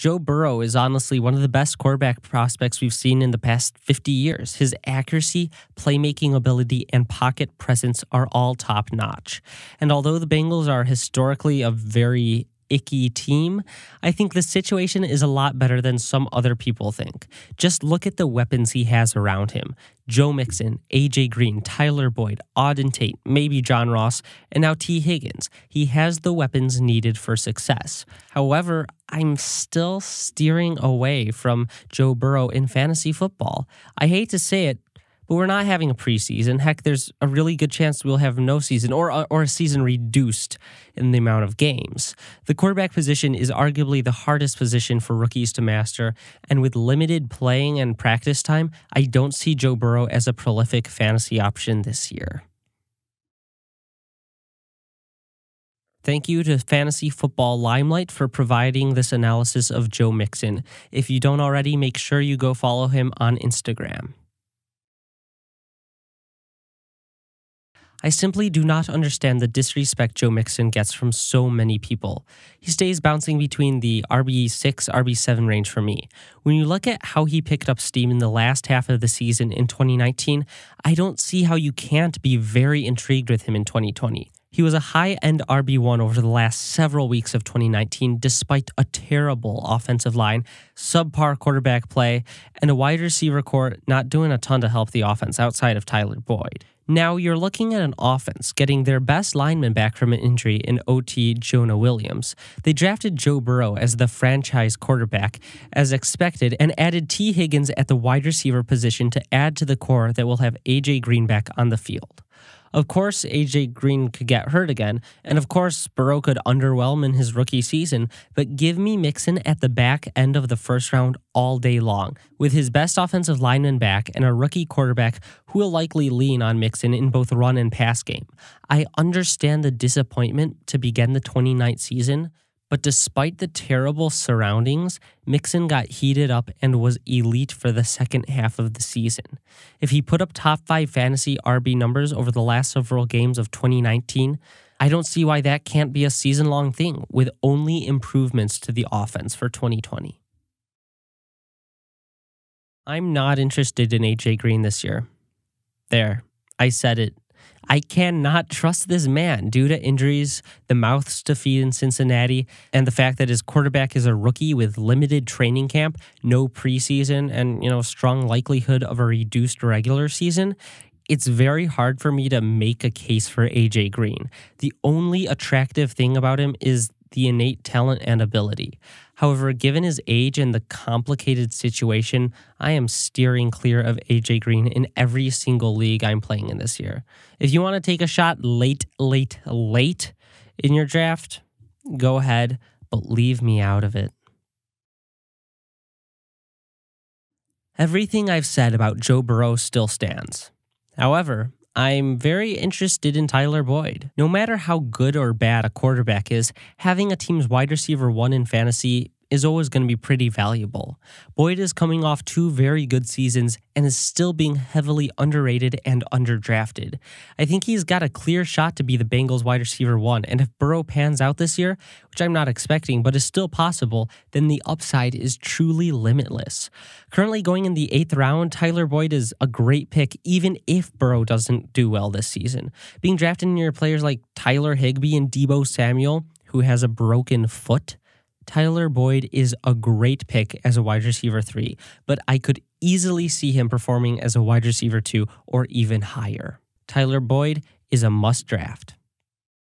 Joe Burrow is honestly one of the best quarterback prospects we've seen in the past 50 years. His accuracy, playmaking ability, and pocket presence are all top notch. And although the Bengals are historically a very icky team, I think the situation is a lot better than some other people think. Just look at the weapons he has around him. Joe Mixon, A.J. Green, Tyler Boyd, Auden Tate, maybe John Ross, and now T. Higgins. He has the weapons needed for success. However, I'm still steering away from Joe Burrow in fantasy football. I hate to say it, but we're not having a preseason. Heck, there's a really good chance we'll have no season or a season reduced in the amount of games. The quarterback position is arguably the hardest position for rookies to master, and with limited playing and practice time, I don't see Joe Burrow as a prolific fantasy option this year. Thank you to Fantasy Football Limelight for providing this analysis of Joe Mixon. If you don't already, make sure you go follow him on Instagram. I simply do not understand the disrespect Joe Mixon gets from so many people. He stays bouncing between the RB6, RB7 range for me. When you look at how he picked up steam in the last half of the season in 2019, I don't see how you can't be very intrigued with him in 2020. He was a high-end RB1 over the last several weeks of 2019, despite a terrible offensive line, subpar quarterback play, and a wide receiver core not doing a ton to help the offense outside of Tyler Boyd. Now you're looking at an offense getting their best lineman back from an injury in OT Jonah Williams. They drafted Joe Burrow as the franchise quarterback as expected and added T. Higgins at the wide receiver position to add to the core that will have A.J. Green back on the field. Of course, A.J. Green could get hurt again, and of course, Burrow could underwhelm in his rookie season, but give me Mixon at the back end of the first round all day long, with his best offensive lineman back and a rookie quarterback who will likely lean on Mixon in both run and pass game. I understand the disappointment to begin the 2019 season, but despite the terrible surroundings, Mixon got heated up and was elite for the second half of the season. If he put up top 5 fantasy RB numbers over the last several games of 2019, I don't see why that can't be a season-long thing with only improvements to the offense for 2020. I'm not interested in A.J. Green this year. There, I said it. I cannot trust this man due to injuries, the mouths to feed in Cincinnati, and the fact that his quarterback is a rookie with limited training camp, no preseason, and strong likelihood of a reduced regular season. It's very hard for me to make a case for A.J. Green. The only attractive thing about him is the innate talent and ability. However, given his age and the complicated situation, I am steering clear of A.J. Green in every single league I'm playing in this year. If you want to take a shot late in your draft, go ahead, but leave me out of it. Everything I've said about Joe Burrow still stands. However, I'm very interested in Tyler Boyd. No matter how good or bad a quarterback is, having a team's wide receiver 1 in fantasy is always going to be pretty valuable. Boyd is coming off 2 very good seasons and is still being heavily underrated and underdrafted. I think he's got a clear shot to be the Bengals wide receiver 1, and if Burrow pans out this year, which I'm not expecting but is still possible, then the upside is truly limitless. Currently going in the 8th round, Tyler Boyd is a great pick even if Burrow doesn't do well this season. Being drafted near players like Tyler Higbee and Deebo Samuel, who has a broken foot, Tyler Boyd is a great pick as a wide receiver 3, but I could easily see him performing as a wide receiver 2 or even higher. Tyler Boyd is a must draft.